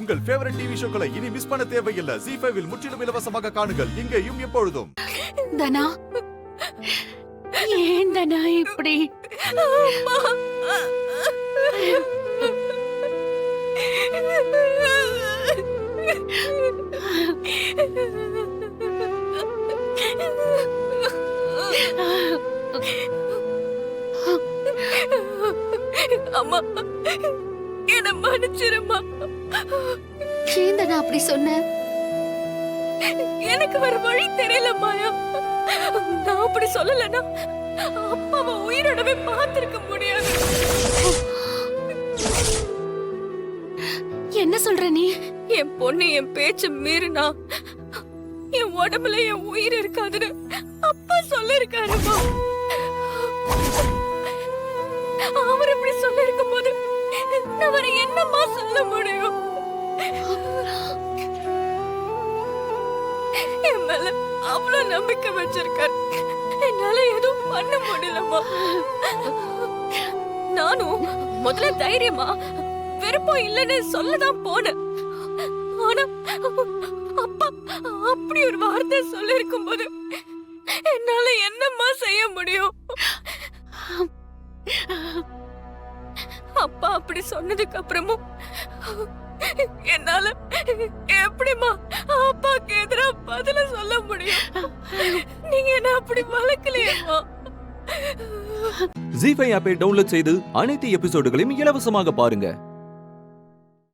உங்கள் favourite TV ஷோக்களை இனி miss பண்ண தேவையில்லை. ZEE5 இல் முற்றிலும் இலவசமாக காணுங்கள், இங்கேயும் எப்பொழுதும். தனா, ஏன் தனா இப்படி? அம்மா, என்ன மன்னிச்சிருமா. ஏன் தனா அப்படி சொன்ன? எனக்கு வேற வழி தெரியல மாயா. நான் அப்படி சொல்லலன்னா அப்பாவை உயிரோடவே பார்த்திருக்க முடியாது. என்ன சொல்ற நீ? என் பொண்ணு என் பேச்சு மீறினா என் உடம்புல என் உயிர் இருக்காதுன்னு அப்பா சொல்லிருக்காருமா. அவர் இப்படி சொல்லிருக்கும் போது நான் வேற என்னமா சொல்ல முடியும்? என் மேல அவ்வளவு நம்பிக்கை வச்சிருக்காரு, என்னால எதுவும் பண்ண முடியலம்மா. நானும் முதல்ல தைரியமா விருப்பம் இல்லைன்னு சொல்லதான் போனேன். ஆனா அப்பா அப்படி ஒரு வார்த்தை சொல்லி இருக்கும் போது என்னால என்னம்மா செய்ய முடியும்? அப்பா அப்படி சொன்னதுக்கு அப்புறமும் என்னால எப்படிமா அப்பாக்கு எதிரா பதில சொல்ல முடியும்? நீங்க என்ன அப்படி வளர்க்கலையேம்மா. ZEE5 ஆப்பை டவுன்லோட் செய்து அனைத்து எபிசோடுகளையும் இலவசமாக பாருங்க.